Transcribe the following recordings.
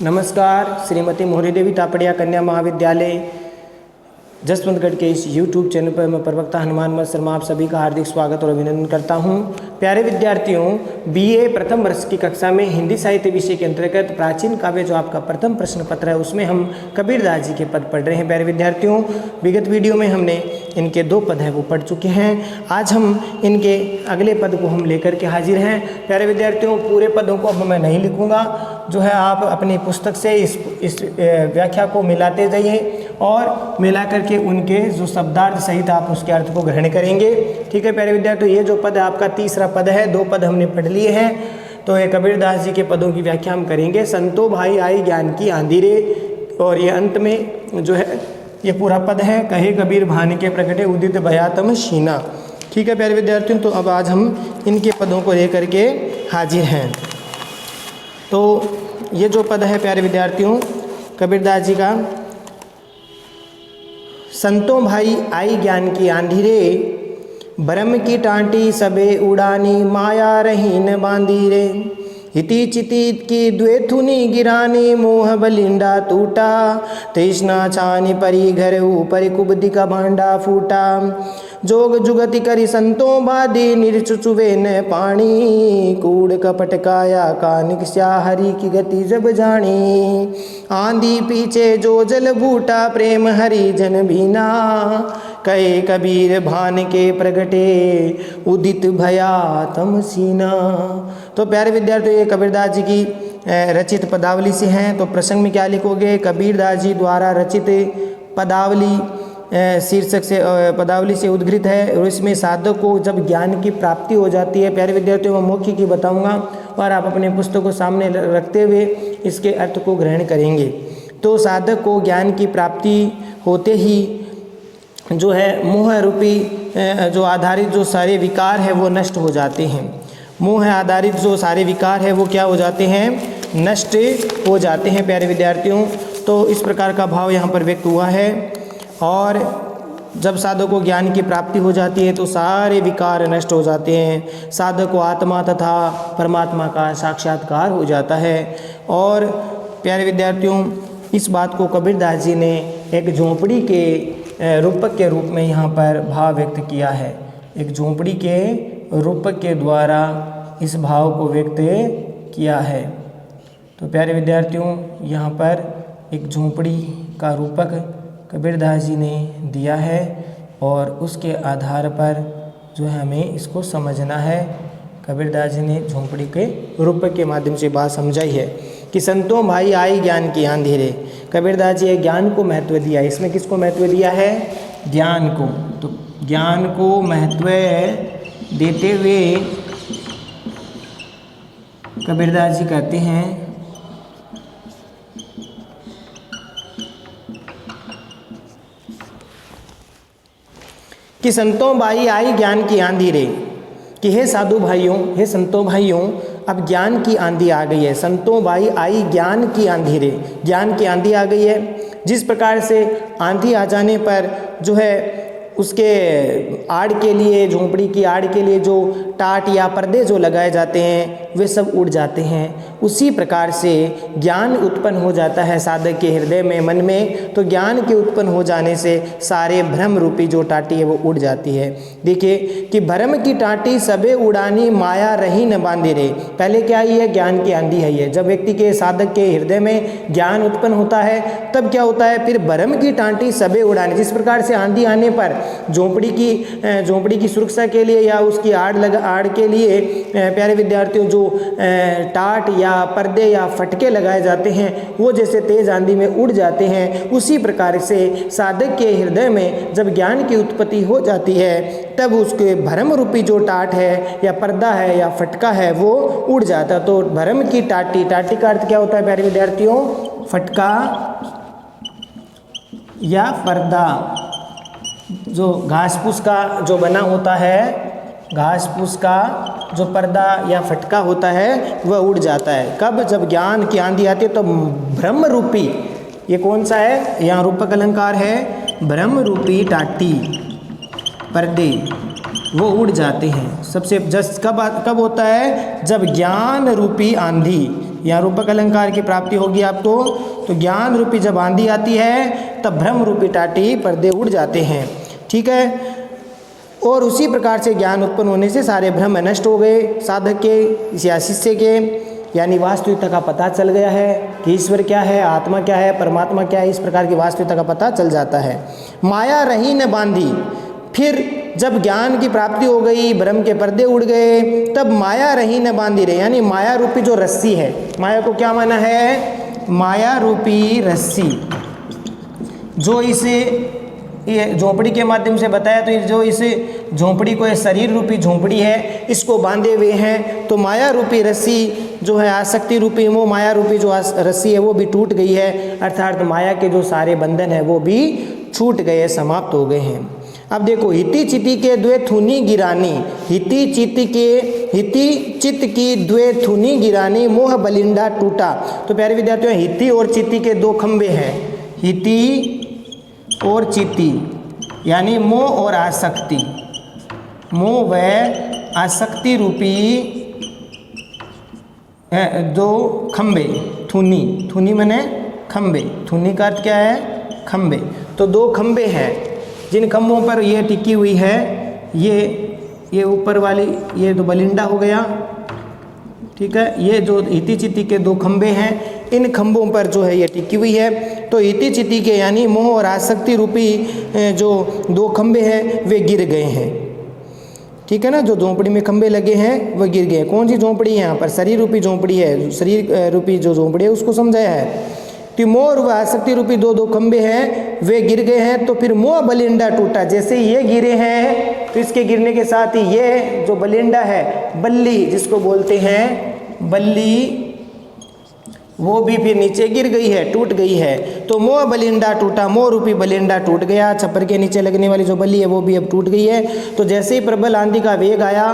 नमस्कार। श्रीमती मोहरी देवी तापड़िया कन्या महाविद्यालय जसवंतगढ़ के इस YouTube चैनल पर मैं प्रवक्ता हनुमान मत शर्मा आप सभी का हार्दिक स्वागत और अभिनंदन करता हूं। प्यारे विद्यार्थियों, BA प्रथम वर्ष की कक्षा में हिंदी साहित्य विषय के अंतर्गत प्राचीन काव्य जो आपका प्रथम प्रश्न पत्र है उसमें हम कबीरदास जी के पद पढ़ रहे हैं। प्यारे विद्यार्थियों, विगत वीडियो में हमने इनके 2 पद हैं वो पढ़ चुके हैं। आज हम इनके अगले पद को हम लेकर के हाजिर हैं। प्यारे विद्यार्थियों, पूरे पदों को अब मैं नहीं लिखूँगा, जो है आप अपनी पुस्तक से इस व्याख्या को मिलाते जाइए और मिला करके उनके जो शब्दार्थ सहित आप उसके अर्थ को ग्रहण करेंगे। ठीक है प्यारे विद्यार्थियों, ये जो पद है आपका तीसरा पद है। 2 पद हमने पढ़ लिए हैं, तो ये कबीरदास जी के पदों की व्याख्या हम करेंगे। संतो भाई आई ज्ञान की आंधी रे, और ये अंत में जो है ये पूरा पद है। कहे कबीर भान के प्रगटे उदित भयातम शीना। ठीक है प्यारे विद्यार्थियों, तो अब आज हम इनके पदों को लेकर के हाजिर हैं। तो ये जो पद है प्यारे विद्यार्थियों कबीरदास जी का, संतों भाई आई ज्ञान की आंधी रे, ब्रह्म की टांटी सबे उड़ानी, माया रही न बांधी रे, हिति चिति की द्वेथुनी गिरानी, मोह बलिंडा टूटा, तृष्णा छानी परी घर ऊपर कुबदी का भांडा फूटा, जोग जुगति करी संतों बादी, निर्चुचुवे न पानी, कूड़ कपट काया कानिक स्या हरि की गति जब जानी, आंधी पीछे जो जल बूटा, प्रेम हरि जन बीना, कहे कबीर भान के प्रगटे उदित भया तम सीना। तो प्यारे विद्यार्थियों, ये कबीरदास जी की रचित पदावली से हैं। तो प्रसंग में क्या लिखोगे? कबीरदास जी द्वारा रचित पदावली शीर्षक से पदावली से उद्घृत है, और इसमें साधक को जब ज्ञान की प्राप्ति हो जाती है, प्यारे विद्यार्थियों मैं मौखिक की बताऊंगा और आप अपने पुस्तक को सामने रखते हुए इसके अर्थ को ग्रहण करेंगे। तो साधक को ज्ञान की प्राप्ति होते ही जो है मोह रूपी जो आधारित जो सारे विकार है वो नष्ट हो जाते हैं। मोह आधारित जो सारे विकार है वो क्या हो जाते हैं? नष्ट हो जाते हैं प्यारे विद्यार्थियों। तो इस प्रकार का भाव यहाँ पर व्यक्त हुआ है। और जब साधक को ज्ञान की प्राप्ति हो जाती है तो सारे विकार नष्ट हो जाते हैं। साधक को आत्मा तथा परमात्मा का साक्षात्कार हो जाता है। और प्यारे विद्यार्थियों, इस बात को कबीरदास जी ने एक झोंपड़ी के रूपक के रूप में यहाँ पर भाव व्यक्त किया है। एक झोंपड़ी के रूपक के द्वारा इस भाव को व्यक्त किया है। तो प्यारे विद्यार्थियों, यहाँ पर एक झोंपड़ी का रूपक कबीरदास जी ने दिया है और उसके आधार पर जो है हमें इसको समझना है। कबीरदास जी ने झोंपड़ी के रूपक के माध्यम से बात समझाई है कि संतों भाई आई ज्ञान की आंधी रे। कबीरदास जी ज्ञान को महत्व दिया है। इसमें किसको महत्व दिया है? ज्ञान को। तो ज्ञान को महत्व देते हुए कबीरदास जी कहते हैं कि संतों भाई आई ज्ञान की आंधी रे, कि हे साधु भाइयों, हे संतों भाइयों, अब ज्ञान की आंधी आ गई है। संतों भाई आई ज्ञान की आंधी रे, ज्ञान की आंधी आ गई है। जिस प्रकार से आंधी आ जाने पर जो है उसके आड़ के लिए, झोंपड़ी की आड़ के लिए जो टाट या पर्दे जो लगाए जाते हैं वे सब उड़ जाते हैं। उसी प्रकार से ज्ञान उत्पन्न हो जाता है साधक के हृदय में, मन में। तो ज्ञान के उत्पन्न हो जाने से सारे भ्रम रूपी जो टाटी है वो उड़ जाती है। देखिए कि भ्रम की टाटी सबे उड़ानी, माया रही न बांधे रे। पहले क्या ही है? ज्ञान की आंधी है ये। जब व्यक्ति के साधक के हृदय में ज्ञान उत्पन्न होता है तब क्या होता है? फिर भ्रम की टाटी सबे उड़ानी। जिस प्रकार से आंधी आने पर झोंपड़ी की सुरक्षा के लिए या उसकी आड़ के लिए प्यारे विद्यार्थियों जो टाट या पर्दे या फटके लगाए जाते हैं वो जैसे तेज आंधी में उड़ जाते हैं, उसी प्रकार से साधक के हृदय में जब ज्ञान की उत्पत्ति हो जाती है तब उसके भ्रम रूपी जो टाट है या पर्दा है या फटका है वो उड़ जाता है। तो भ्रम की टाटी का अर्थ क्या होता है प्यारे विद्यार्थियों? फटका या पर्दा। जो घास फूस का जो बना होता है, घास फूस का जो पर्दा या फटका होता है वह उड़ जाता है। कब? जब ज्ञान की आंधी आती है। तो ब्रह्म रूपी, ये कौन सा है? यहाँ रूपक अलंकार है, ब्रह्म रूपी टाटी पर्दे वो उड़ जाते हैं। सबसे कब होता है? जब ज्ञान रूपी आंधी, यहाँ रूपक अलंकार की प्राप्ति होगी आपको। तो ज्ञान रूपी जब आंधी आती है तब भ्रम रूपी टाटी पर्दे उड़ जाते हैं, ठीक है। और उसी प्रकार से ज्ञान उत्पन्न होने से सारे भ्रम नष्ट हो गए साधक के या शिष्य के, यानी वास्तविकता का पता चल गया है कि ईश्वर क्या है, आत्मा क्या है, परमात्मा क्या है, इस प्रकार की वास्तविकता का पता चल जाता है। माया रही न बांधी, फिर जब ज्ञान की प्राप्ति हो गई, भ्रम के पर्दे उड़ गए, तब माया रही न बांधी रहे, यानी माया रूपी जो रस्सी है, माया को क्या माना है, माया रूपी रस्सी, जो इसे ये झोंपड़ी के माध्यम से बताया, तो जो इस झोंपड़ी को, ये शरीर रूपी झोंपड़ी है, इसको बांधे हुए हैं। तो माया रूपी रस्सी जो है, आसक्ति रूपी मोह माया रूपी जो रस्सी है वो भी टूट गई है, अर्थात माया के जो सारे बंधन है वो भी छूट गए, समाप्त हो गए हैं। अब देखो, हिति चिति के द्वे थुनी गिरानी, हिति चित्त की द्वे थुनी गिरानी, मोह बलिंडा टूटा। तो प्यारे विद्यार्थियों, हिति और चिति के दो खंबे हैं, हिति और चिति, यानी मोह और आसक्ति, मोह व आसक्ति रूपी दो खंबे, थुनी माने खंबे, थुनी का अर्थ क्या है, खंबे। तो दो खंबे हैं जिन खंभों पर ये टिकी हुई है, ये ऊपर वाली, ये तो बलिंडा हो गया, ठीक है। ये जो हिति चिति के दो खंबे हैं, इन खंभों पर जो है ये टिकी हुई है। तो हिति चिति के यानी मोह और आसक्ति रूपी जो दो खंभे हैं वे गिर गए हैं, ठीक है ना। जो झोंपड़ी में खंभे लगे हैं वो गिर गए। कौन सी झोंपड़ी है, यहाँ पर शरीर रूपी झोंपड़ी है, शरीर रूपी जो झोंपड़ी है उसको समझाया है। तो मोह और आसक्ति रूपी दो खंभे हैं वे गिर गए हैं। तो फिर मोह बलिंडा टूटा, जैसे ये गिरे हैं तो इसके गिरने के साथ ही ये जो बलिंडा है, बल्ली जिसको बोलते हैं बल्ली, वो भी फिर नीचे गिर गई है, टूट गई है। तो मोह बलिंडा टूटा, मोह रूपी बलिंडा टूट गया, छप्पर के नीचे लगने वाली जो बल्ली है वो भी अब टूट गई है। तो जैसे ही प्रबल आंधी का वेग आया,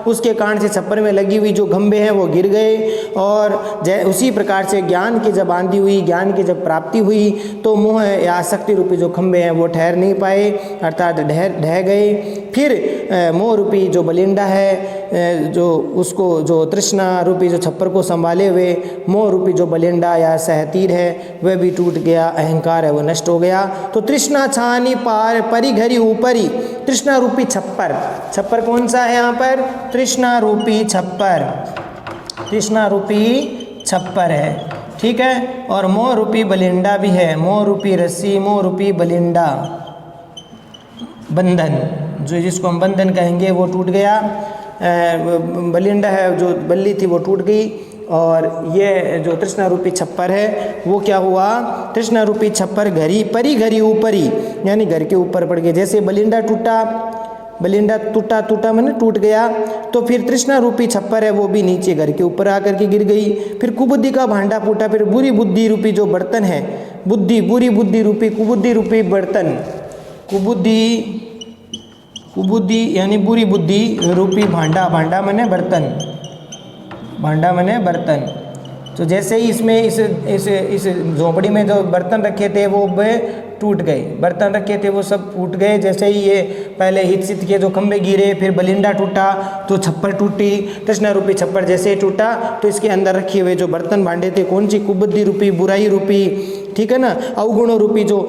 उसके कारण से छप्पर में लगी हुई जो खंभे हैं वो गिर गए। और उसी प्रकार से ज्ञान की जब आंधी हुई, ज्ञान की जब प्राप्ति हुई, तो मोह या आसक्ति रूपी जो खंभे हैं वो ठहर नहीं पाए, अर्थात ढह गए। फिर मोह रूपी जो बलिंडा है, जो उसको जो तृष्णा रूपी जो छप्पर को संभाले हुए मोह रूपी जो बलिंडा या सहतीर है वह भी टूट गया, अहंकार है वो नष्ट हो गया। तो तृष्णा छानी पार परी घरी ऊपरी, तृष्णा रूपी छप्पर, छप्पर कौन सा है यहाँ पर, तृष्णा रूपी छप्पर, तृष्णा रूपी छप्पर है, ठीक है। और मोह रूपी बलिंडा भी है, मोह रूपी रस्सी, मोह रूपी बलिंडा, बंधन, जो जिसको हम बंधन कहेंगे वो टूट गया। बलिंडा है जो बल्ली थी वो टूट गई। और ये जो तृष्णा रूपी छप्पर है वो क्या हुआ, तृष्णा रूपी छप्पर घरी परी घरी ऊपरी, यानी घर के ऊपर पड़ गए। जैसे बलिंडा टूटा, बलिंडा टूटा मैंने टूट गया, तो फिर तृष्णा रूपी छप्पर है वो भी नीचे घर के ऊपर आकर के गिर गई। फिर कुबुद्धि का भांडा फूटा, फिर बुरी बुद्धि रूपी जो बर्तन है, बुद्धि बुरी बुद्धि रूपी कुबुद्धि रूपी बर्तन, कुबुद्धि यानी बुरी बुद्धि रूपी भांडा, भांडा माने बर्तन, भांडा माने बर्तन। तो जैसे ही इसमें इस झोंपड़ी में जो बर्तन रखे थे वो टूट गए, बर्तन रखे थे वो सब टूट गए। जैसे ही ये पहले हित चित के जो खंभे गिरे, फिर बलिंडा टूटा तो छप्पर टूटी, तृष्णा रूपी छप्पर जैसे ही टूटा तो इसके अंदर रखे हुए जो बर्तन भांडे थे, कौन सी कुबुद्धि रूपी, बुराई रूपी, ठीक है ना, अवगुणों रूपी जो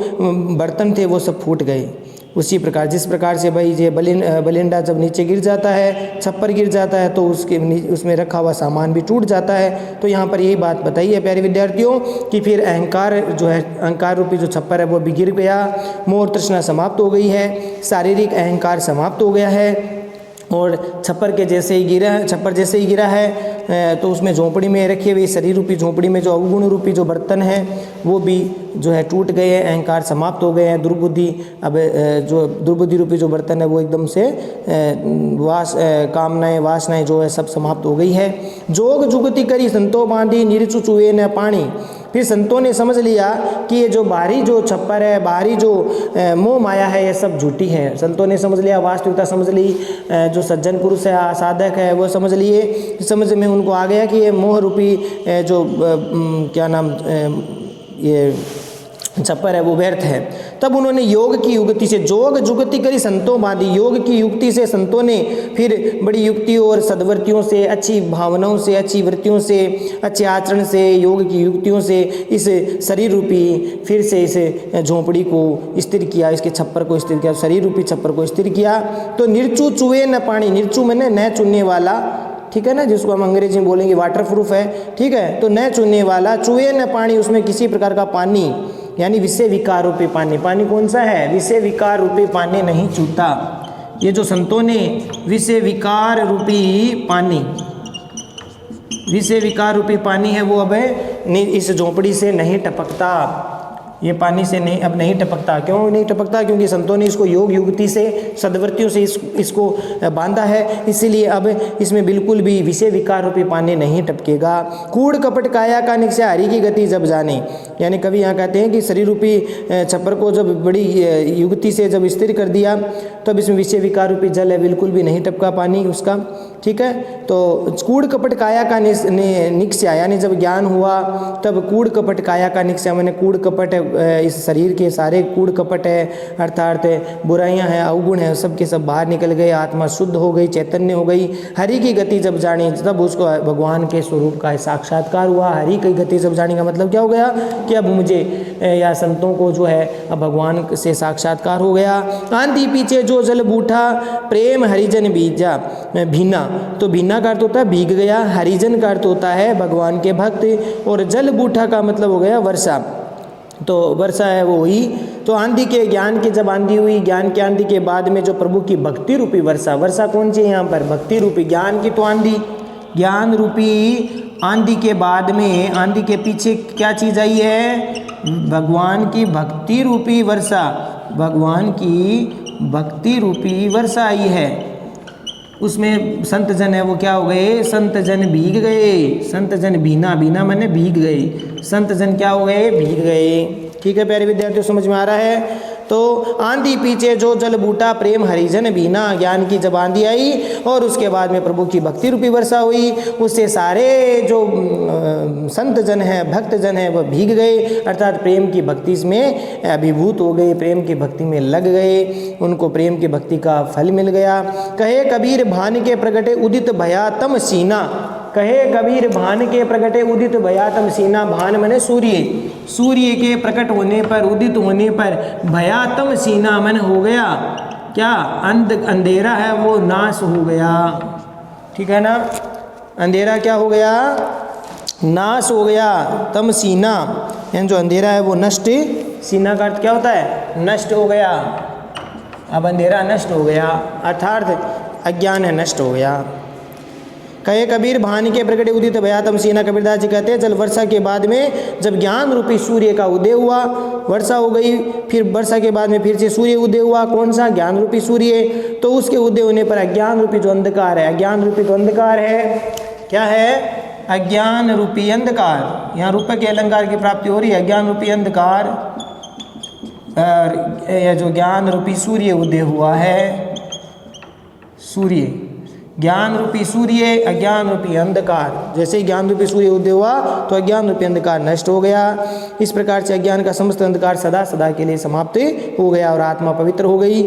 बर्तन थे वो सब फूट गए। उसी प्रकार जिस प्रकार से भाई ये बलिंडा जब नीचे गिर जाता है, छप्पर गिर जाता है, तो उसमें रखा हुआ सामान भी टूट जाता है। तो यहाँ पर यही बात बताई है प्यारे विद्यार्थियों कि फिर अहंकार जो है, अहंकार रूपी जो छप्पर है वो भी गिर गया, मोह तृष्णा समाप्त हो गई है, शारीरिक अहंकार समाप्त हो गया है। और छप्पर जैसे ही गिरा है तो उसमें झोंपड़ी में रखे हुए शरीर रूपी झोंपड़ी में जो अवगुण रूपी जो बर्तन है वो भी जो है टूट गए हैं, अहंकार समाप्त हो गए हैं। दुर्बुद्धि, अब जो दुर्बुद्धि रूपी जो बर्तन है वो एकदम से कामनाएं वासनाएं जो है सब समाप्त हो गई है। जोग जुगति करी संतो बांधी निरचु चुए न पानी, फिर संतों ने समझ लिया कि ये जो बाहरी जो छप्पर है, बाहरी जो मोह माया है, ये सब झूठी है। संतों ने समझ लिया, वास्तविकता समझ ली, जो सज्जन पुरुष है, साधक है, वो समझ लिए, समझ में उनको आ गया कि ये मोह रूपी जो क्या नाम, ये छप्पर है वो व्यर्थ है। तब उन्होंने योग की युक्ति से जोग जुगति करी संतों बांधी, योग की युक्ति से संतों ने फिर बड़ी युक्तियों और सद्वृत्तियों से, अच्छी भावनाओं से, अच्छी वृत्तियों से, अच्छे आचरण से, योग की युक्तियों से इस शरीर रूपी फिर से इस झोंपड़ी को स्थिर किया, इसके छप्पर को स्थिर किया, शरीर रूपी छप्पर को स्थिर किया। तो निर्चु चुए न पानी, निर्चु मैंने न चुनने वाला, ठीक है ना, जिसको हम अंग्रेजी में बोलेंगे वाटर प्रूफ है, ठीक है। तो न चुनने वाला, चुए न पानी, उसमें किसी प्रकार का पानी यानी विषय विकार रूपी पानी, पानी कौन सा है, विषय विकार रूपी पानी नहीं छूता। ये जो संतों ने विषय विकार रूपी पानी, विषय विकार रूपी पानी है वो अब इस झोंपड़ी से नहीं टपकता, ये पानी से नहीं अब नहीं टपकता। क्यों नहीं टपकता? क्योंकि संतों ने इसको योग युक्ति से, सद्वृत्तियों से इसको बांधा है, इसीलिए अब इसमें बिल्कुल भी विषय विकार रूपी पानी नहीं टपकेगा। कूड़ कपट काया का निश्चय हरि की गति जब जाने, यानी कभी यहाँ कहते हैं कि शरीर रूपी छप्पर को जब बड़ी युक्ति से जब स्थिर कर दिया तब इसमें विषय विकार रूपी जल है, बिल्कुल भी नहीं टपका पानी उसका, ठीक है। तो कूड़ कपट काया का निश्चय, यानी जब ज्ञान हुआ तब कूड़ कपट काया का निश्चय, मैंने कूड़ कपट इस शरीर के सारे कूड़ कपट है, अर्थात बुराइयां हैं, अवगुण है, सब के सब बाहर निकल गए, आत्मा शुद्ध हो गई, चैतन्य हो गई। हरि की गति जब जानी तब उसको भगवान के स्वरूप का साक्षात्कार हुआ। हरि की गति जब जाने का मतलब क्या हो गया कि अब मुझे या संतों को जो है अब भगवान से साक्षात्कार हो गया। आंधी पीछे जो जल बूठा प्रेम हरिजन बीजा भीना, तो भीना का अर्थ होता है भीग गया, हरिजन का अर्थ होता है भगवान के भक्त, और जल बूठा का मतलब हो गया वर्षा, तो वर्षा है वो हुई। तो आंधी के ज्ञान की जब आंधी हुई, ज्ञान की आंधी के बाद में जो प्रभु की भक्ति रूपी वर्षा, वर्षा कौन सी है यहाँ पर, भक्ति रूपी, ज्ञान की तो आंधी, ज्ञान रूपी आंधी के बाद में, आंधी के पीछे क्या चीज़ आई है, भगवान की भक्ति रूपी वर्षा, भगवान की भक्ति रूपी वर्षा आई है। उसमें संत जन है वो क्या हो गए, संत जन भीग गए, संत जन भीना, भीना माने भीग गए, संत जन क्या हो गए, भीग गए। ठीक है प्यारे विद्यार्थियों, समझ में आ रहा है? तो आंधी पीछे जो जल बूटा प्रेम हरिजन बीना, ज्ञान की जब आंधी आई और उसके बाद में प्रभु की भक्ति रूपी वर्षा हुई, उससे सारे जो संत जन हैं, भक्त जन हैं, वह भीग गए, अर्थात प्रेम की भक्ति में अभिभूत हो गए, प्रेम की भक्ति में लग गए, उनको प्रेम की भक्ति का फल मिल गया। कहे कबीर भान के प्रगटे उदित भयातम सीना, कहे कबीर भान के प्रगटे उदित भयातम सीना, भान माने सूर्य, सूर्य के प्रकट होने पर, उदित होने पर, भयातम सीना मन हो गया क्या, अंधेरा है वो नाश हो गया। ठीक है ना, अंधेरा क्या हो गया, नाश हो गया। तम सीना यानी जो अंधेरा है वो नष्ट, सीना का अर्थ क्या होता है, नष्ट हो गया। अब अंधेरा नष्ट हो गया अर्थात अज्ञान है नष्ट हो गया। कहे कबीर भान के प्रगटे उदित भयातम सीना, कबीरदास जी कहते हैं जल वर्षा के बाद में जब ज्ञान रूपी सूर्य का उदय हुआ, वर्षा हो गई, फिर वर्षा के बाद में फिर से सूर्य उदय हुआ, कौन सा, ज्ञान रूपी सूर्य। तो उसके उदय होने पर अज्ञान रूपी जो अंधकार है, अज्ञान रूपी तो अंधकार है, क्या है, अज्ञान रूपी अंधकार, यहाँ रूपक के अलंकार की प्राप्ति हो रही है, अज्ञान रूपी अंधकार, यह जो ज्ञान रूपी सूर्य उदय हुआ है, सूर्य, ज्ञान रूपी सूर्य, अज्ञान रूपी अंधकार, जैसे ही ज्ञान रूपी सूर्य उदय हुआ तो अज्ञान रूपी अंधकार नष्ट हो गया। इस प्रकार से अज्ञान का समस्त अंधकार सदा सदा के लिए समाप्त हो गया और आत्मा पवित्र हो गई।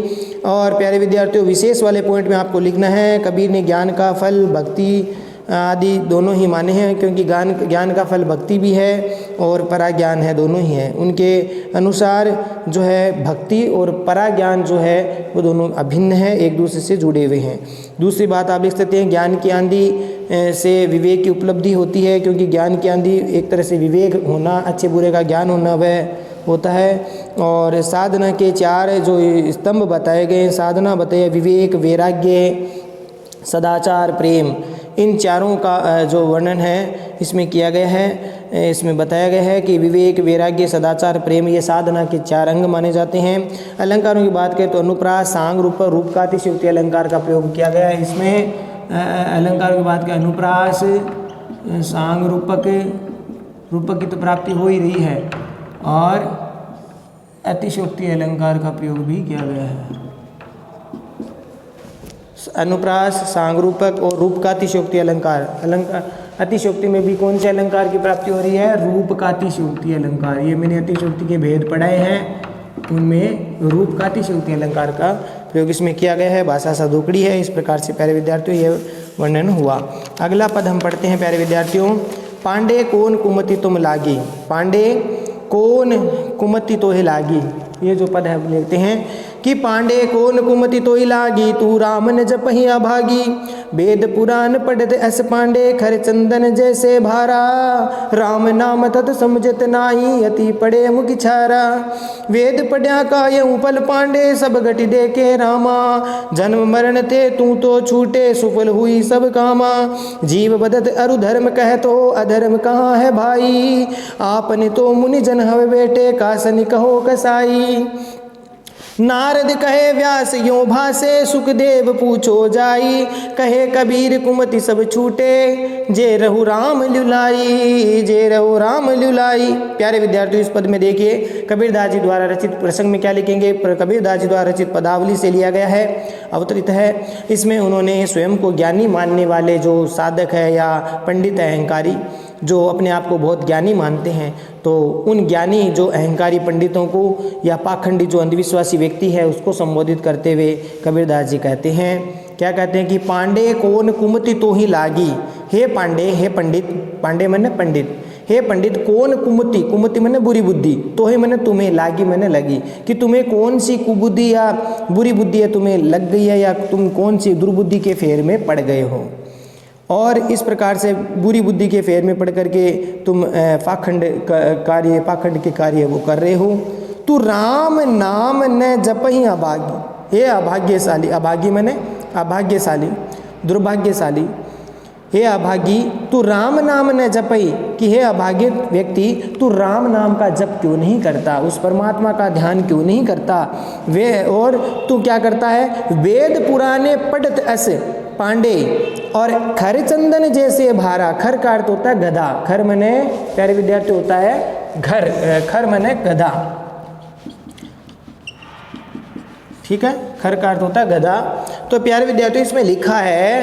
और प्यारे विद्यार्थियों, विशेष वाले पॉइंट में आपको लिखना है, कबीर ने ज्ञान का फल भक्ति आदि दोनों ही माने हैं, क्योंकि ज्ञान का फल भक्ति भी है और पराज्ञान है, दोनों ही है। उनके अनुसार जो है भक्ति और पराज्ञान जो है वो दोनों अभिन्न है, एक दूसरे से जुड़े हुए हैं। दूसरी बात आप लिख सकते हैं, ज्ञान की आंधी से विवेक की उपलब्धि होती है, क्योंकि ज्ञान की आंधी एक तरह से विवेक होना, अच्छे बुरे का ज्ञान होना वह होता है। और साधना के चार जो स्तंभ बताए गए, साधना बताए विवेक, वैराग्य, सदाचार, प्रेम, इन चारों का जो वर्णन है इसमें किया गया है। इसमें बताया गया है कि विवेक, वैराग्य, सदाचार, प्रेम ये साधना के चार अंग माने जाते हैं। अलंकारों की बात करें तो अनुप्रास, सांग, रूप, रूप का अतिशयोक्ति अलंकार का प्रयोग किया गया है। इसमें अलंकारों की बात करें, अनुप्रास, सांग, रूपक की तो प्राप्ति हो ही रही है और अतिशयोक्ति अलंकार का प्रयोग भी किया गया है। अनुप्रास, सांगरूपक और रूप का अतिशयोक्ति अलंकार, अतिशयोक्ति में भी कौन से अलंकार की प्राप्ति हो रही है? रूप का अतिशयोक्ति अलंकार। ये मैंने अतिशयोक्ति के भेद पढ़ाए हैं, उनमें रूप का अतिशयोक्ति अलंकार का प्रयोग इसमें किया गया है। भाषा साधुकड़ी है। इस प्रकार से प्यारे विद्यार्थियों ये वर्णन हुआ। अगला पद हम पढ़ते हैं प्यारे विद्यार्थियों। पांडे कौन कुमति तुम लागी, पांडे कौन कुमति तो ही लागी। ये जो पद है हम लेते हैं कि पांडे कौन कुमति तो ही लागी, तू राम न जपहि अभागी। वेद पुराण पढ़त अस पांडे, खर चंदन जैसे भारा। राम नाम तत समझत नाही, अति पड़े मुख छारा। वेद पढ़या का यऊ फल पांडे, सब घटि देखे रामा। जन्म मरण थे तू तो छूटे, सुफल हुई सब कामा। जीव बदत अरु धर्म कहतो, अधर्म कहाँ है भाई। आपने तो मुनि जन हवे बेटे, कासन कहो कसाई। नारद कहे व्यास यों भासे, सुखदेव पूछो जाई। कहे कबीर कुमति सब छूटे, जे रहु राम लुलाई, जे रहु राम लुलाई। प्यारे विद्यार्थियों इस पद में देखिए कबीरदास जी द्वारा रचित प्रसंग में क्या लिखेंगे। कबीरदास जी द्वारा रचित पदावली से लिया गया है, अवतरित है। इसमें उन्होंने स्वयं को ज्ञानी मानने वाले जो साधक है या पंडित अहंकारी, जो अपने आप को बहुत ज्ञानी मानते हैं, तो उन ज्ञानी जो अहंकारी पंडितों को या पाखंडी जो अंधविश्वासी व्यक्ति है उसको संबोधित करते हुए कबीरदास जी कहते हैं, क्या कहते हैं कि पांडे कौन कुमति तो ही लागी। हे पांडे, हे पंडित, पांडे मने पंडित, हे पंडित कौन कुमति, कुमति मने बुरी बुद्धि, तो ही मने तुम्हें, लागी मने लगी, कि तुम्हें कौन सी कुबुद्धि या बुरी बुद्धि है तुम्हें लग गई है, या तुम कौन सी दुर्बुद्धि के फेर में पड़ गए हो। और इस प्रकार से बुरी बुद्धि के फेर में पड़ करके तुम पाखंड के कार्य वो कर रहे हो। तू राम नाम न जपहि अभागी। हे अभाग्यशाली, अभागी मने अभाग्यशाली, दुर्भाग्यशाली। हे अभागी, तू राम नाम न जपहि, कि हे अभाग्य व्यक्ति तू राम नाम का जप क्यों नहीं करता, उस परमात्मा का ध्यान क्यों नहीं करता। वे और तू क्या करता है, वेद पुराने पढ़त अस पांडे, और खर चंदन जैसे भारा। खर का अर्थ होता है गधा, खर मने प्यारे विद्यार्थी होता है घर, खर मने गधा, ठीक है, खर का अर्थ होता है गधा। तो प्यारे विद्यार्थियों इसमें लिखा है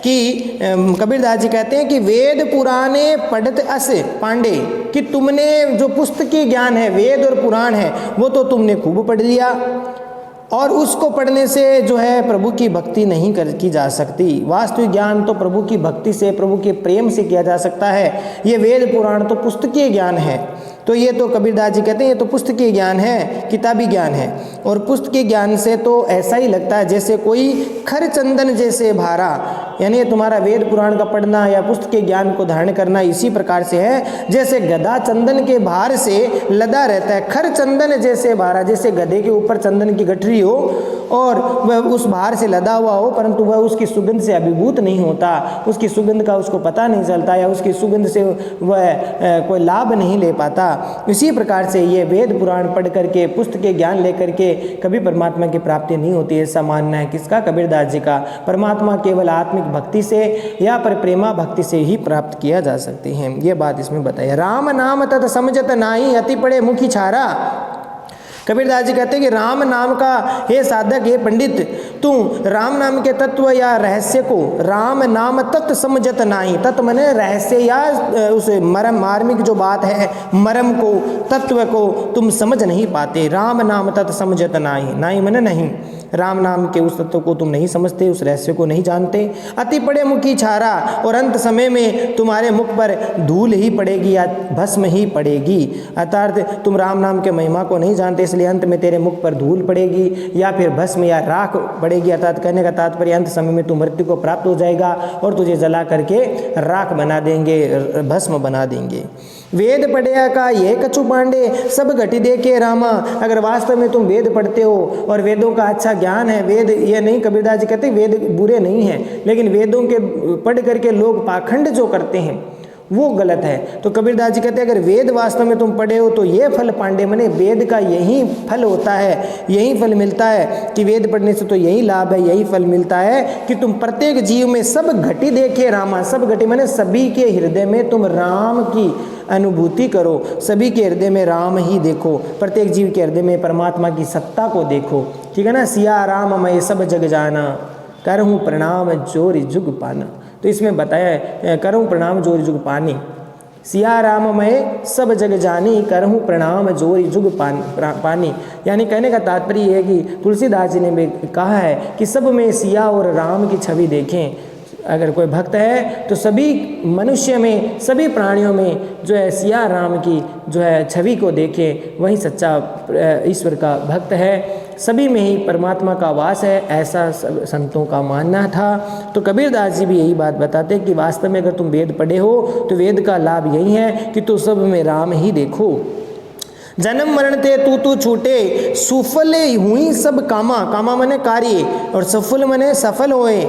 कि कबीरदास जी कहते हैं कि वेद पुराने पढ़त अस पांडे, कि तुमने जो पुस्तकीय ज्ञान है, वेद और पुराण है, वो तो तुमने खूब पढ़ लिया, और उसको पढ़ने से जो है प्रभु की भक्ति नहीं की जा सकती। वास्तविक ज्ञान तो प्रभु की भक्ति से, प्रभु के प्रेम से किया जा सकता है। ये वेद पुराण तो पुस्तकीय ज्ञान है। तो ये तो कबीरदास जी कहते हैं ये तो पुस्तकीय ज्ञान है, किताबी ज्ञान है। और पुस्तकीय ज्ञान से तो ऐसा ही लगता है जैसे कोई खर चंदन जैसे भारा, यानी तुम्हारा वेद पुराण का पढ़ना या पुस्तकीय ज्ञान को धारण करना इसी प्रकार से है जैसे गधा चंदन के भार से लदा रहता है। खर चंदन जैसे भारा, जैसे गधे के ऊपर चंदन की गठरी हो और वह उस भार से लदा हुआ हो, परंतु वह उसकी सुगंध से अभिभूत नहीं होता, उसकी सुगंध का उसको पता नहीं चलता, या उसकी सुगंध से वह कोई लाभ नहीं ले पाता। इसी प्रकार से ये वेद पुराण पढ़ करके, पुस्तकीय ज्ञान लेकर के कभी परमात्मा की प्राप्ति नहीं होती। ऐसा मानना है किसका, कबीरदास जी का। परमात्मा केवल आत्मिक भक्ति से या पर प्रेमा भक्ति से ही प्राप्त किया जा सकती है। ये बात इसमें बताइए। राम नाम तत समझत नाही, अति पड़े मुखी छारा। कबीरदास जी कहते हैं कि राम नाम का हे साधक, हे पंडित, तू राम नाम के तत्व या रहस्य को, राम नाम तत्व समझत नाही, तत्व मने रहस्य या उस मरम, मार्मिक जो बात है, मरम को, तत्व को तुम समझ नहीं पाते। राम नाम तत्व समझत नाही, नाही मने नहीं, राम नाम के उस तत्व को तुम नहीं समझते, उस रहस्य को नहीं जानते। अति पड़े मुखी छारा, और अंत समय में तुम्हारे मुख पर धूल ही पड़ेगी या भस्म ही पड़ेगी। अर्थात तुम राम नाम के महिमा को नहीं जानते, इसलिए अंत में तेरे मुख पर धूल पड़ेगी या फिर भस्म या राख पड़ेगी। अर्थात कहने का तात्पर्य अंत समय में तू मृत्यु को प्राप्त हो जाएगा और तुझे जला करके राख बना देंगे, भस्म बना देंगे। वेद पढ़या का ये कछु पांडे, सब घटी देखे रामा। अगर वास्तव में तुम वेद पढ़ते हो और वेदों का अच्छा ज्ञान है, वेद ये नहीं, कबीरदास जी कहते वेद बुरे नहीं हैं, लेकिन वेदों के पढ़ करके लोग पाखंड जो करते हैं वो गलत है। तो कबीरदास जी कहते हैं अगर वेद वास्तव में तुम पढ़े हो तो ये फल पांडे, मने वेद का यही फल होता है, यही फल मिलता है कि वेद पढ़ने से तो यही लाभ है, यही फल मिलता है कि तुम प्रत्येक जीव में सब घटी देखे रामा। सब घटी मने सभी के हृदय में तुम राम की अनुभूति करो, सभी के हृदय में राम ही देखो, प्रत्येक जीव के हृदय में परमात्मा की सत्ता को देखो, ठीक है ना। सिया राम मैं सब जग जाना, करहूँ प्रणाम जोरि जुग पाना। तो इसमें बताया करहूँ प्रणाम जोरी जुग पानी, सिया राम मैं सब जग जानी, करहूँ प्रणाम जोरी जुग पानी। यानी कहने का तात्पर्य ये है कि तुलसीदास जी ने कहा है कि सब में सिया और राम की छवि देखें। अगर कोई भक्त है तो सभी मनुष्य में, सभी प्राणियों में जो है सिया राम की जो है छवि को देखें, वही सच्चा ईश्वर का भक्त है। सभी में ही परमात्मा का वास है, ऐसा संतों का मानना था। तो कबीरदास जी भी यही बात बताते हैं कि वास्तव में अगर तुम वेद पढ़े हो तो वेद का लाभ यही है कि तुम सब में राम ही देखो। जन्म मरण थे तू छूटे, सुफल हुई सब कामा, कामा मने कार्य, और सफल मने सफल होए,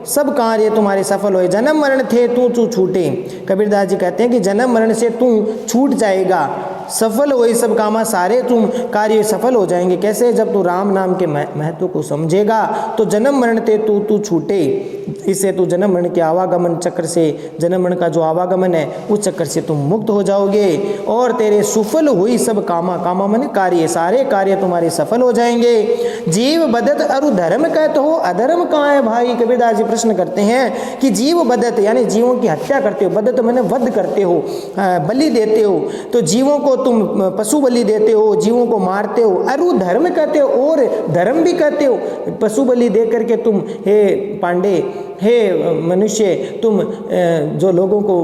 सब कार्य तुम्हारे सफल होए। जन्म मरण थे तू छूटे, कबीरदास जी कहते हैं कि जन्म मरण से तू छूट जाएगा, सफल होए सब कामा, सारे तुम कार्य सफल हो जाएंगे। कैसे? जब तू राम नाम के महत्व को समझेगा तो जन्म मरण थे तू छूटे, इससे तू जन्म मरण के आवागमन चक्र से, जन्म मरण का जो आवागमन है उस चक्कर से तुम मुक्त हो जाओगे, और तेरे सुफल हुई सब कामा, कामा मन कार्य, सारे कार्य तुम्हारे सफल हो जाएंगे। जीव बदत अरु धर्म कहते हो, अधर्म कहाँ है भाई? कबीरदास जी प्रश्न करते हैं कि जीव बदत यानी जीवों की हत्या करते हो, बदत मैंने वध करते हो, बलि देते हो, तो जीवों को तुम पशु बलि देते हो, जीवों को मारते हो। अरु धर्म कहते हो और धर्म भी कहते हो, पशु बलि दे करके तुम, हे पांडे, हे मनुष्य, तुम जो लोगों को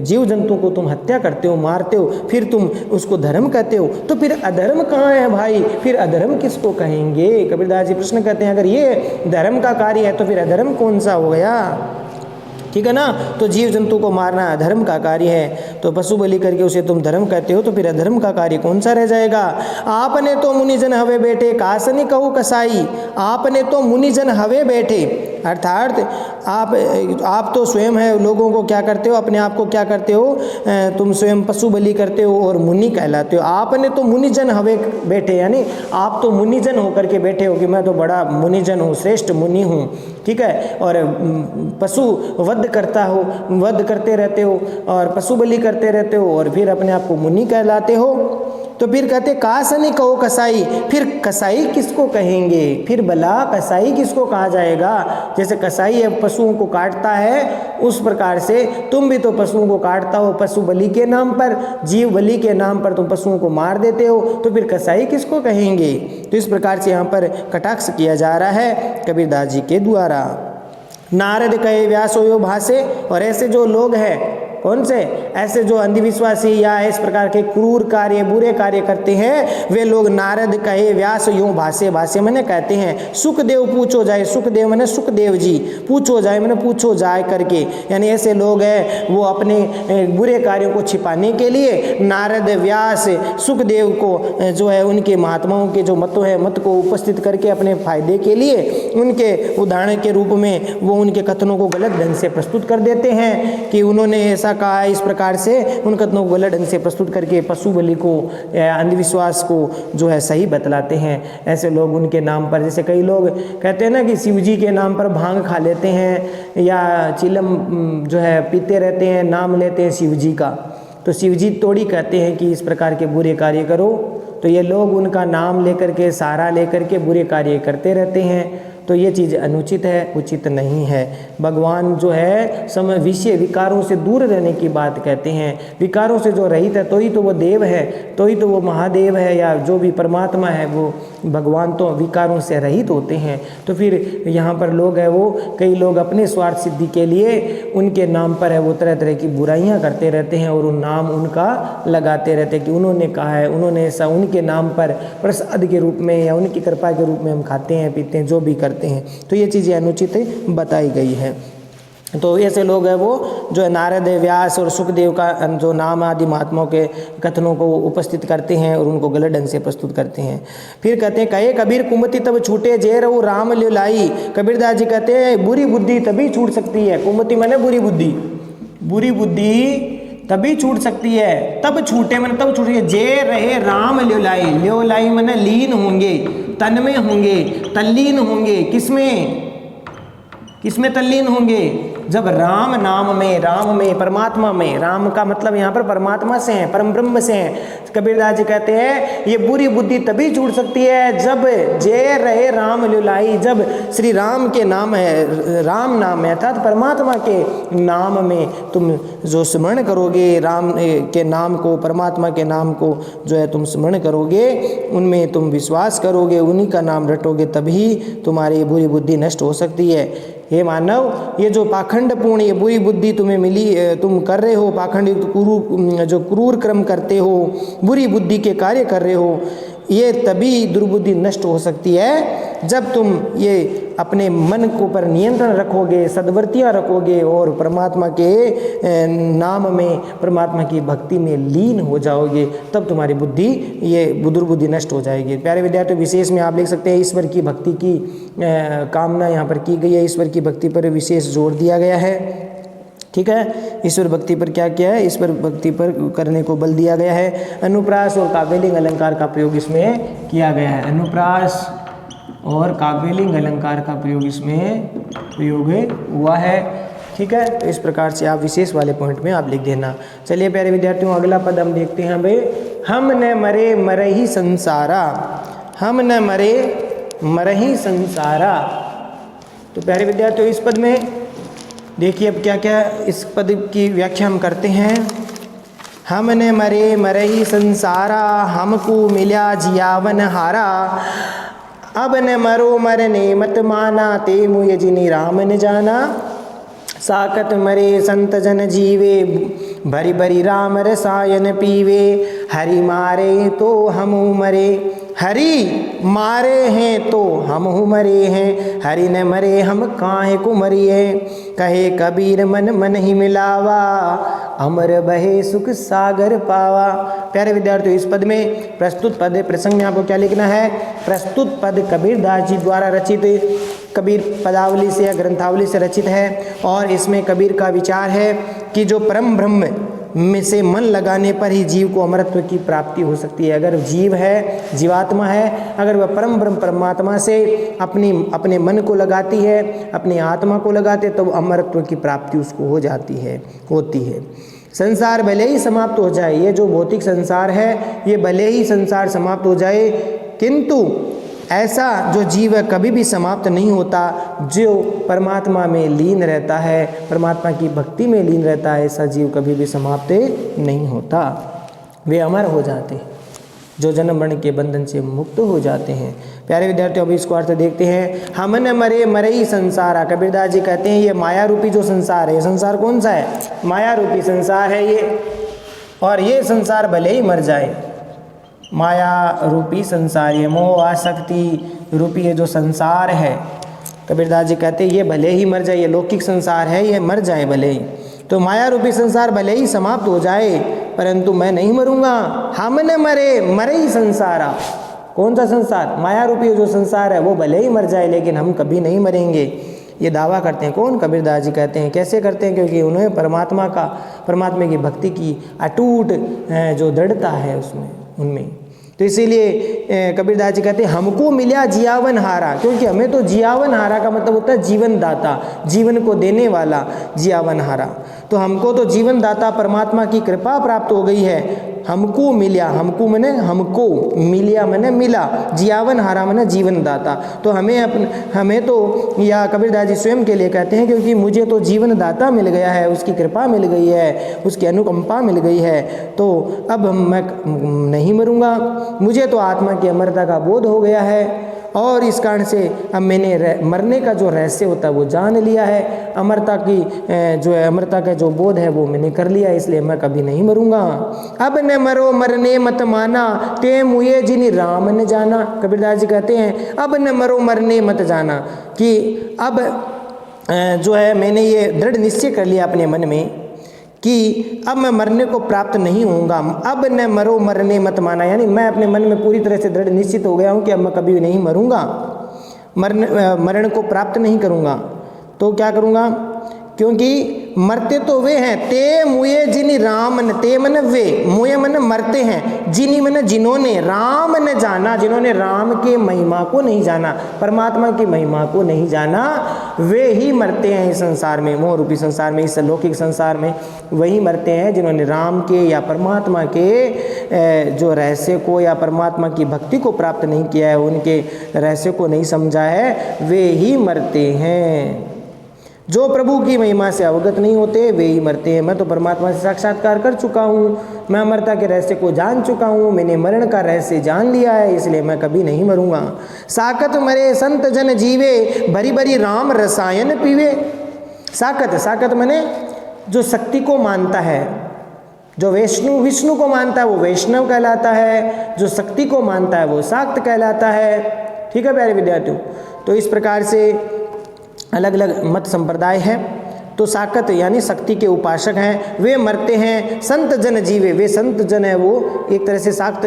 जीव जंतु को तुम हत्या करते हो, मारते हो, फिर तुम उसको धर्म कहते हो। तो फिर अधर्म कहाँ है भाई? फिर अधर्म किसको कहेंगे? कबीरदास जी प्रश्न करते हैं, अगर ये धर्म का कार्य है तो फिर अधर्म कौन सा हो गया? ठीक है ना? तो जीव जंतु को मारना अधर्म का कार्य है, तो पशु बलि करके उसे तुम धर्म कहते हो, तो फिर अधर्म का कार्य कौन सा रह जाएगा? आपने तो मुनिजन हवे बैठे, कासनी कहू कसाई, आपने तो मुनिजन हवे बैठे, अर्थात आप तो स्वयं है, लोगों को क्या करते हो? अपने आप को क्या करते हो? तुम स्वयं पशु बलि करते हो और मुनि कहलाते हो। आपने तो मुनिजन हवे बैठे, यानी आप तो मुनिजन होकर के बैठे हो कि मैं तो बड़ा मुनिजन हूँ, श्रेष्ठ मुनि हूँ, ठीक है, और पशु वध करते रहते हो और पशु बलि करते रहते हो और फिर अपने आप को मुनि कहलाते हो। तो फिर कहते कासनी कहो कसाई, फिर कसाई किसको कहेंगे? फिर भला कसाई किसको कहा जाएगा? जैसे कसाई है पशुओं को काटता है, उस प्रकार से तुम भी तो पशुओं को काटता हो, पशु बलि के नाम पर, जीव बलि के नाम पर तुम पशुओं को मार देते हो, तो फिर कसाई किसको कहेंगे? तो इस प्रकार से यहाँ पर कटाक्ष किया जा रहा है कबीरदास जी के द्वारा। नारद कहे व्यास होयो भासे, और ऐसे जो लोग हैं, कौन से? ऐसे जो अंधविश्वासी या इस प्रकार के क्रूर कार्य, बुरे कार्य करते हैं, वे लोग नारद कहे व्यास यूं भासे, भासे मैंने कहते हैं सुखदेव पूछो जाए, सुखदेव मैंने सुखदेव जी, पूछो जाए मैंने पूछो जाए करके, यानी ऐसे लोग हैं वो अपने बुरे कार्यों को छिपाने के लिए नारद, व्यास, सुखदेव को जो है उनके महात्माओं के जो मत को उपस्थित करके अपने फायदे के लिए उनके उदाहरण के रूप में वो उनके कथनों को गलत ढंग से प्रस्तुत कर देते हैं कि उन्होंने ऐसा कहा है। इस प्रकार से उन कथनों को गलत ढंग से प्रस्तुत करके पशु बलि को, अंधविश्वास को जो है सही बतलाते हैं। ऐसे लोग उनके नाम पर, जैसे कई लोग कहते हैं ना कि शिव जी के नाम पर भांग खा लेते हैं या चिलम जो है पीते रहते हैं, नाम लेते हैं शिव जी का, तो शिव जी तोड़ी कहते हैं कि इस प्रकार के बुरे कार्य करो, तो ये लोग उनका नाम लेकर के, सहारा लेकर के बुरे कार्य करते रहते हैं। तो ये चीज़ अनुचित है, उचित नहीं है। भगवान जो है समय विषय विकारों से दूर रहने की बात कहते हैं। विकारों से जो रहित है तो ही तो वो देव है, तो ही तो वो महादेव है, या जो भी परमात्मा है वो भगवान तो विकारों से रहित होते हैं। तो फिर यहाँ पर लोग हैं वो, कई लोग अपने स्वार्थ सिद्धि के लिए उनके नाम पर है वो तरह तरह की बुराइयाँ करते रहते हैं और उन नाम उनका लगाते रहते हैं कि उन्होंने कहा है, उन्होंने ऐसा, उनके नाम पर प्रसाद के रूप में या उनकी कृपा के रूप में हम खाते हैं, पीते हैं, जो भी करते हैं। तो ये चीज़ें अनुचित बताई गई है। तो ऐसे लोग हैं वो जो है नारद, व्यास और सुखदेव का जो नाम आदि महात्माओं के कथनों को उपस्थित करते हैं और उनको गलत ढंग से प्रस्तुत करते हैं। फिर कहते हैं कहे कबीर कुमति तब छूटे जे रहू राम लाई। कबीरदास जी कहते हैं बुरी बुद्धि तभी छूट सकती है। कुमति माने बुरी बुद्धि, बुरी बुद्धि तभी छूट सकती है, तब छूटे मैंने तब छूटे जे रहे राम लाई मैंने लीन होंगे, तन में होंगे, तल्लीन होंगे। किसमें तल्लीन होंगे? जब राम नाम में, राम में, परमात्मा में, राम का मतलब यहाँ पर परमात्मा से है, परम ब्रह्म से है। कबीरदास जी कहते हैं ये बुरी बुद्धि तभी छूट सकती है जब जय रहे राम लुलाई, जब श्री राम के नाम है, राम नाम है अर्थात परमात्मा के नाम में तुम जो स्मरण करोगे, राम के नाम को, परमात्मा के नाम को जो है तुम स्मरण करोगे, उनमें तुम विश्वास करोगे, उन्हीं का नाम रटोगे, तभी तुम्हारी बुरी बुद्धि नष्ट हो सकती है। हे मानव, ये जो पाखंडपूर्ण ये बुरी बुद्धि तुम्हें मिली, तुम कर रहे हो, पाखंड जो क्रूर कर्म करते हो, बुरी बुद्धि के कार्य कर रहे हो, ये तभी दुर्बुद्धि नष्ट हो सकती है जब तुम ये अपने मन को पर नियंत्रण रखोगे, सद्वृत्तियाँ रखोगे और परमात्मा के नाम में, परमात्मा की भक्ति में लीन हो जाओगे, तब तुम्हारी बुद्धि ये दुर्बुद्धि नष्ट हो जाएगी। प्यारे विद्यार्थियों, विशेष में आप लिख सकते हैं ईश्वर की भक्ति की कामना यहाँ पर की गई है, ईश्वर की भक्ति पर विशेष जोर दिया गया है। ठीक है, ईश्वर भक्ति पर क्या किया है, ईश्वर भक्ति पर करने को बल दिया गया है। अनुप्रास और काव्यलिंग अलंकार का प्रयोग इसमें किया गया है। अनुप्रास और काव्यलिंग अलंकार का प्रयोग इसमें प्रयोग हुआ है। ठीक है, तो इस प्रकार से आप विशेष वाले पॉइंट में आप लिख देना। चलिए प्यारे विद्यार्थियों, अगला पद हम देखते हैं भाई, हम न मरे मरहि संसारा, हम न मरे मरहि संसारा। तो प्यारे विद्यार्थियों, इस पद में देखिए अब क्या क्या इस पद की व्याख्या हम करते हैं। हम न मरे मरहि संसारा, हमको मिला जियावन हारा, अब न मरो मरने मत माना, ते मुय जिनि राम न जाना, साकत मरे संत जन जीवे, भरी भरी राम रसायन पीवे, हरि मारे तो हम मरे, हरि मारे हैं तो हम मरे हैं, हरि न मरे हम काहे को मरिए, कहे कबीर मन मन ही मिलावा, अमर बहे सुख सागर पावा। प्यारे विद्यार्थियों, इस पद में प्रस्तुत पद प्रसंग में आपको क्या लिखना है, प्रस्तुत पद कबीरदास जी द्वारा रचित कबीर पदावली से या ग्रंथावली से रचित है, और इसमें कबीर का विचार है कि जो परम ब्रह्म में से मन लगाने पर ही जीव को अमरत्व की प्राप्ति हो सकती है। अगर जीव है, जीवात्मा है, अगर वह परम ब्रह्म परमात्मा से अपने मन को लगाती है, अपनी आत्मा को लगाते, तो अमरत्व की प्राप्ति उसको हो जाती है, होती है। संसार भले ही समाप्त हो जाए, ये जो भौतिक संसार है ये भले ही संसार समाप्त हो जाए, किंतु ऐसा जो जीव है कभी भी समाप्त नहीं होता, जो परमात्मा में लीन रहता है, परमात्मा की भक्ति में लीन रहता है, ऐसा जीव कभी भी समाप्त नहीं होता, वे अमर हो जाते हैं, जो जन्म मरण के बंधन से मुक्त हो जाते हैं। प्यारे विद्यार्थियों, अभी इसको अर्थ देखते हैं। हम न मरे मरहि संसारा, कबीरदास जी कहते हैं ये माया रूपी जो संसार है, ये संसार कौन सा है, माया रूपी संसार है ये, और ये संसार भले ही मर जाए, माया रूपी संसार, ये मोह आसक्ति रूपी ये जो संसार है, कबीरदास जी कहते हैं ये भले ही मर जाए, ये लौकिक संसार है, ये मर जाए भले ही, तो माया रूपी संसार भले ही समाप्त हो जाए, परंतु मैं नहीं मरूंगा। हम न मरे मरहि संसारा, कौन सा संसार, माया रूपी जो संसार है वो भले ही मर जाए, लेकिन हम कभी नहीं मरेंगे, ये दावा करते हैं। कौन, कबीरदास जी कहते हैं। कैसे करते हैं, क्योंकि उन्हें परमात्मा की भक्ति की अटूट जो दृढ़ता है उसमें, उनमें, तो इसीलिए कबीरदास जी कहते हैं हमको मिला जियावन हारा, क्योंकि हमें तो जियावन हारा का मतलब होता है जीवन दाता, जीवन को देने वाला जियावन हारा, तो हमको तो जीवन दाता परमात्मा की कृपा प्राप्त हो गई है। हमको मिला, हमको मने हमको, मिलिया मने मिला, जियावन हारा मने जीवन दाता, तो हमें तो, या कबीरदास जी स्वयं के लिए कहते हैं, क्योंकि मुझे तो जीवन दाता मिल गया है, उसकी कृपा मिल गई है, उसकी अनुकंपा मिल गई है, तो अब मैं नहीं मरूंगा, मुझे तो आत्मा की अमरता का बोध हो गया है, और इस कारण से अब मैंने मरने का जो रहस्य होता है वो जान लिया है, अमरता की जो है, अमरता का जो बोध है वो मैंने कर लिया, इसलिए मैं कभी नहीं मरूंगा। अब न मरो मरने मत माना, ते मुए जिनि राम न जाना, कबीरदास जी कहते हैं अब न मरो मरने मत जाना, कि अब जो है मैंने ये दृढ़ निश्चय कर लिया अपने मन में कि अब मैं मरने को प्राप्त नहीं होऊंगा। अब न मरो मरने मत माना, यानी मैं अपने मन में पूरी तरह से दृढ़ निश्चित हो गया हूँ कि अब मैं कभी नहीं मरूंगा, मरण को प्राप्त नहीं करूंगा। तो क्या करूंगा, क्योंकि मरते तो वे हैं, ते मुए जिन राम न, ते मन वे, मुए मन मरते हैं, जिनी मन जिन्होंने राम न जाना, जिन्होंने राम के महिमा को नहीं जाना, परमात्मा की महिमा को नहीं जाना, वे ही मरते हैं इस संसार में, मोह रूपी संसार में, इस लौकिक संसार में। वही मरते हैं जिन्होंने राम के या परमात्मा के जो रहस्य को या परमात्मा की भक्ति को प्राप्त नहीं किया है, उनके रहस्य को नहीं समझा है, वे ही मरते हैं। जो प्रभु की महिमा से अवगत नहीं होते वे ही मरते हैं। मैं तो परमात्मा से साक्षात्कार कर चुका हूँ, मैं अमरता के रहस्य को जान चुका हूँ, मैंने मरण का रहस्य जान लिया है, इसलिए मैं कभी नहीं मरूंगा। साकत मरे संत जन जीवे, भरी भरी राम रसायन पीवे। साकत माने जो शक्ति को मानता है, जो विष्णु को मानता है वो वैष्णव कहलाता है, जो शक्ति को मानता है वो शाक्त कहलाता है। ठीक है प्यारे विद्यार्थियों, तो इस प्रकार से अलग अलग मत संप्रदाय हैं। तो साकत यानी शक्ति के उपासक हैं, वे मरते हैं। संत जन जीवे, वे संत जन है, वो एक तरह से शाक्त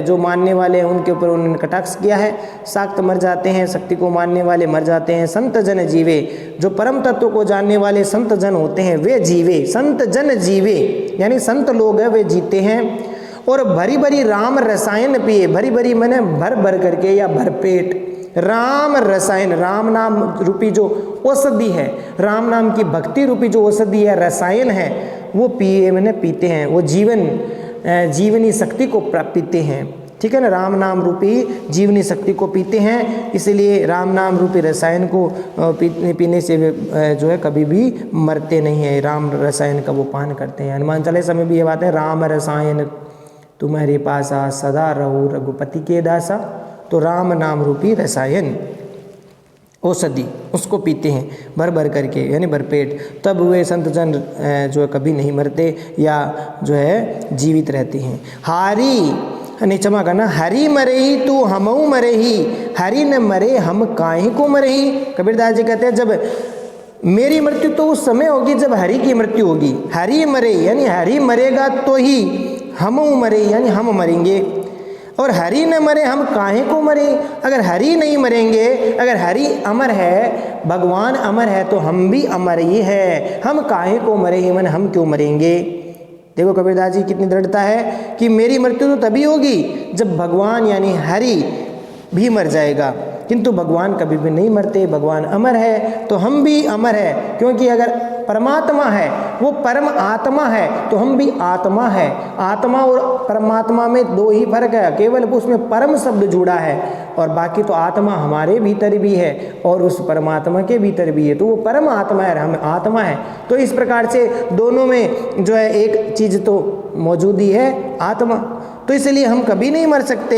जो मानने वाले हैं उनके ऊपर उन्होंने कटाक्ष किया है। शाक्त मर जाते हैं, शक्ति को मानने वाले मर जाते हैं। संत जन जीवे, जो परम तत्व को जानने वाले संत जन होते हैं वे जीवे। संत जन जीवे यानी संत लोग हैं वे जीते हैं। और भरी भरी राम रसायन पिए, भरी भरी मैंने भर भर करके या भरपेट राम रसायन, राम नाम रूपी जो औषधि है, राम नाम की भक्ति रूपी जो औषधि है, रसायन है, वो पीते हैं। वो जीवनी शक्ति को पीते हैं। ठीक है ना, राम नाम रूपी जीवनी शक्ति को पीते हैं, इसलिए राम नाम रूपी रसायन को पीने से वे जो है कभी भी मरते नहीं है। राम रसायन का वो पान करते हैं। हनुमान चालीसा में भी ये बात है, राम रसायन तुम्हारे पासा, सदा रहो रघुपति के दासा। तो राम नाम रूपी रसायन औषधि उसको पीते हैं भर भर करके यानी भरपेट, तब वे संत जन जो है कभी नहीं मरते या जो है जीवित रहते हैं। हारी क्षमा करना, हरि मरे ही तू हमऊ मरे ही, हरि न मरे हम काहे को मरे ही। कबीरदास जी कहते हैं जब मेरी मृत्यु तो उस समय होगी जब हरि की मृत्यु होगी। हरि मरे यानी हरि मरेगा तो ही हमऊ मरे यानी हम मरेंगे, और हरि न मरे हम काहे को मरे। अगर हरि नहीं मरेंगे, अगर हरि अमर है, भगवान अमर है, तो हम भी अमर ही है। हम काहे को मरे ही, मन हम क्यों मरेंगे। देखो कबीरदास जी कितनी दृढ़ता है कि मेरी मृत्यु तो तभी होगी जब भगवान यानी हरि भी मर जाएगा, किंतु भगवान कभी भी नहीं मरते। भगवान अमर है तो हम भी अमर है, क्योंकि अगर परमात्मा है वो परम आत्मा है तो हम भी आत्मा है। आत्मा और परमात्मा में दो ही फर्क है, केवल उसमें परम शब्द जुड़ा है और बाकी तो आत्मा हमारे भीतर भी है और उस परमात्मा के भीतर भी है। तो वो परम आत्मा है, हम आत्मा है। तो इस प्रकार से दोनों में जो है एक चीज़ तो मौजूद ही है, आत्मा। तो इसलिए हम कभी नहीं मर सकते,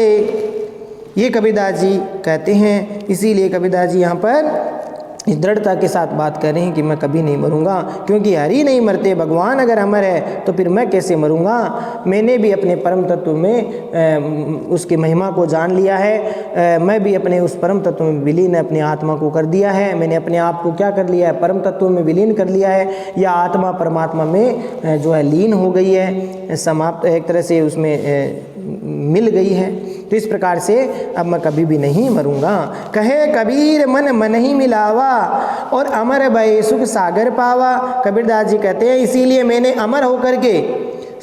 ये कबीरदास जी कहते हैं। इसीलिए कबीरदास जी यहाँ पर इस दृढ़ता के साथ बात कर रहे हैं कि मैं कभी नहीं मरूंगा, क्योंकि हरि नहीं मरते। भगवान अगर अमर है तो फिर मैं कैसे मरूंगा। मैंने भी अपने परम तत्व में उसकी महिमा को जान लिया है। मैं भी अपने उस परम तत्व में विलीन अपनी आत्मा को कर दिया है। मैंने अपने आप को क्या कर लिया है, परम तत्व में विलीन कर लिया है, या आत्मा परमात्मा में जो है लीन हो गई है, समाप्त एक तरह से उसमें मिल गई है। तो इस प्रकार से अब मैं कभी भी नहीं मरूंगा। कहे कबीर मन ही मिलावा और अमर भय सुख सागर पावा। कबीरदास जी कहते हैं इसीलिए मैंने अमर होकर के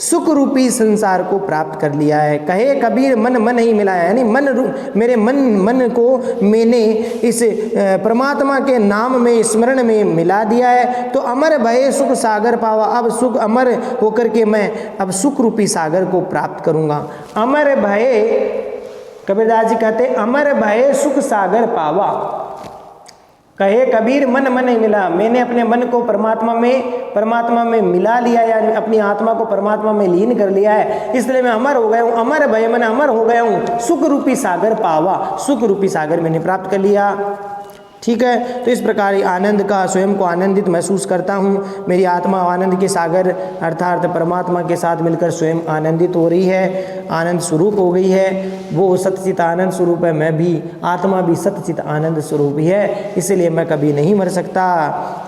सुख रूपी संसार को प्राप्त कर लिया है। कहे कबीर मन ही मिलाया, यानी मेरे मन को मैंने इस परमात्मा के नाम में स्मरण में मिला दिया है। तो अमर भय सुख सागर पावा, अब सुख अमर होकर के मैं अब सुख रूपी सागर को प्राप्त करूंगा। अमर भय, कबीरदास जी कहते अमर भय सुख सागर पावा। कहे कबीर मन ही मिला, मैंने अपने मन को परमात्मा में मिला लिया, यानी अपनी आत्मा को परमात्मा में लीन कर लिया है, इसलिए मैं अमर हो गया हूँ। अमर भय मन अमर हो गया हूँ, सुख रूपी सागर पावा, सुख रूपी सागर मैंने प्राप्त कर लिया। ठीक है, तो इस प्रकार आनंद का स्वयं को आनंदित महसूस करता हूँ। मेरी आत्मा आनंद के सागर अर्थात परमात्मा के साथ मिलकर स्वयं आनंदित हो रही है, आनंद स्वरूप हो गई है। वो सतचित आनंद स्वरूप है, मैं भी आत्मा भी सतचित आनंद स्वरूप ही है, इसलिए मैं कभी नहीं मर सकता,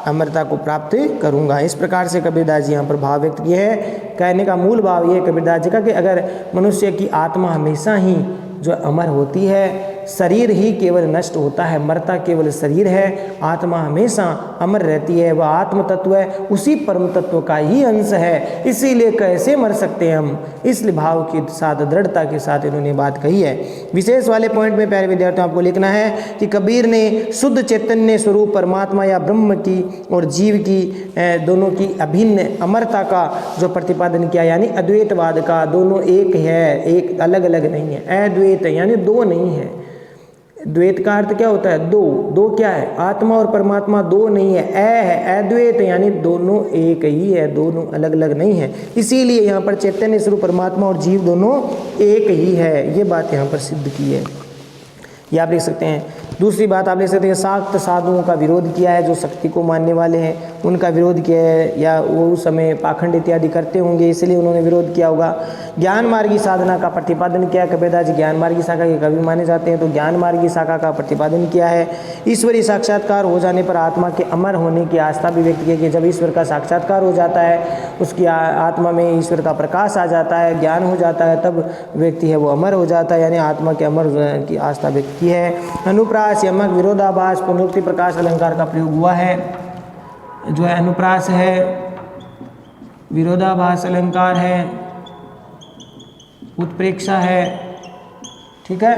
अमरता को प्राप्त करूँगा। इस प्रकार से कबीरदास जी यहाँ पर भाव व्यक्त किए हैं। कहने का मूल भाव ये कबीरदास जी का कि अगर मनुष्य की आत्मा हमेशा ही जो अमर होती है, शरीर ही केवल नष्ट होता है, मरता केवल शरीर है, आत्मा हमेशा अमर रहती है। वह आत्म तत्व है, उसी परम तत्व का ही अंश है, इसीलिए कैसे मर सकते हैं हम। इसलिए भाव के साथ, दृढ़ता के साथ इन्होंने बात कही है। विशेष वाले पॉइंट में प्यारे विद्यार्थियों आपको लिखना है कि कबीर ने शुद्ध चैतन्य स्वरूप परमात्मा या ब्रह्म की और जीव की दोनों की अभिन्न अमरता का जो प्रतिपादन किया, यानी अद्वैतवाद का, दोनों एक है, एक अलग अलग नहीं है। अद्वैत यानी दो नहीं है। द्वैत का अर्थ क्या होता है? दो। दो क्या है? आत्मा और परमात्मा दो नहीं है, है। अद्वैत यानी दोनों एक ही है, दोनों अलग अलग नहीं है। इसीलिए यहाँ पर चैतन्य स्वरूप परमात्मा और जीव दोनों एक ही है, ये बात यहाँ पर सिद्ध की है। ये आप लिख सकते हैं। दूसरी बात आप लिख सकते हैं, शाक्त साधुओं का विरोध किया है, जो शक्ति को मानने वाले हैं उनका विरोध किया है, या वो उस समय पाखंड इत्यादि करते होंगे इसलिए उन्होंने विरोध किया होगा। ज्ञान मार्गी साधना का प्रतिपादन किया, कबीरदास जी ज्ञान मार्गी शाखा के कवि माने जाते हैं, तो ज्ञान मार्गी शाखा का प्रतिपादन किया है। ईश्वरीय साक्षात्कार हो जाने पर आत्मा के अमर होने की आस्था भी व्यक्त की है कि जब ईश्वर का साक्षात्कार हो जाता है, उसकी आत्मा में ईश्वर का प्रकाश आ जाता है, ज्ञान हो जाता है, तब व्यक्ति है वो अमर हो जाता है, यानी आत्मा के अमर की आस्था व्यक्त की है। अनुप्रास, यमक, विरोधाभास, पुनरुक्ति, प्रकाश अलंकार का प्रयोग हुआ है। जो है अनुप्रास है, विरोधाभास अलंकार है, उत्प्रेक्षा है, ठीक है।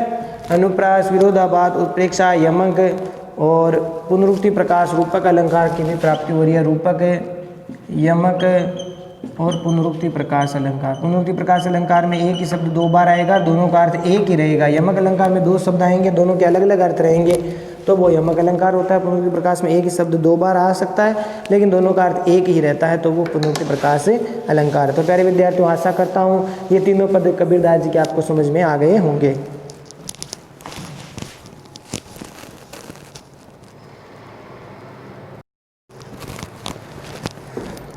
अनुप्रास, विरोधाभास, उत्प्रेक्षा, यमक और पुनरुक्ति प्रकाश रूपक अलंकार की भी प्राप्ति हो रही है। रूपक, यमक और पुनरुक्ति प्रकाश अलंकार। पुनरुक्ति प्रकाश अलंकार में एक ही शब्द दो बार आएगा, दोनों का अर्थ एक ही रहेगा। यमक अलंकार में दो शब्द आएंगे, दोनों के अलग अलग अर्थ रहेंगे, तो वो यमक अलंकार होता है। पुनरुक्ति प्रकाश में एक ही शब्द दो बार आ सकता है, लेकिन दोनों का अर्थ एक ही रहता है, तो वो पुनरुक्ति प्रकाश अलंकार है। तो प्यारे विद्यार्थियों, आशा करता हूँ ये तीनों पद कबीरदास जी के आपको समझ में आ गए होंगे।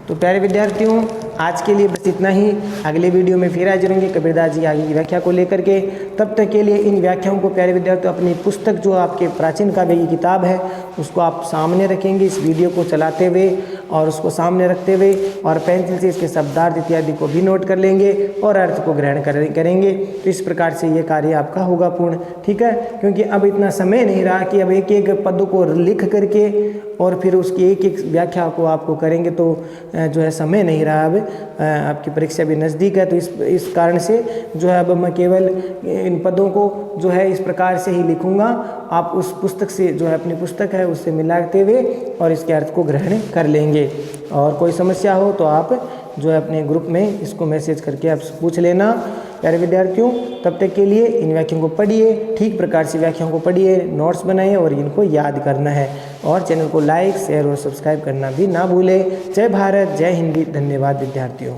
तो प्यारे विद्यार्थियों, आज के लिए बस इतना ही। अगले वीडियो में फिर हाजिर होंगे कबीरदास जी आगे की व्याख्या को लेकर के। तब तक के लिए इन व्याख्याओं को प्यारे विद्यार्थियों अपनी पुस्तक जो आपके प्राचीन काव्य की किताब है उसको आप सामने रखेंगे, इस वीडियो को चलाते हुए और उसको सामने रखते हुए, और पेंसिल से इसके शब्दार्थ इत्यादि को भी नोट कर लेंगे और अर्थ को ग्रहण करेंगे। तो इस प्रकार से ये कार्य आपका होगा पूर्ण, ठीक है। क्योंकि अब इतना समय नहीं रहा कि अब एक एक पद को लिख करके और फिर उसकी एक एक व्याख्या को आपको करेंगे, तो जो है समय नहीं रहा। अब आपकी परीक्षा भी नज़दीक है, तो इस कारण से जो है अब मैं केवल इन पदों को जो है इस प्रकार से ही लिखूंगा। आप उस पुस्तक से जो है अपनी पुस्तक है उससे मिलाते हुए और इसके अर्थ को ग्रहण कर लेंगे। और कोई समस्या हो तो आप जो है अपने ग्रुप में इसको मैसेज करके आप पूछ लेना। प्यारे विद्यार्थियों, तब तक के लिए इन व्याख्याओं को पढ़िए, ठीक प्रकार से व्याख्याओं को पढ़िए, नोट्स बनाइए और इनको याद करना है। और चैनल को लाइक, शेयर और सब्सक्राइब करना भी ना भूलें। जय भारत, जय हिंदी। धन्यवाद विद्यार्थियों।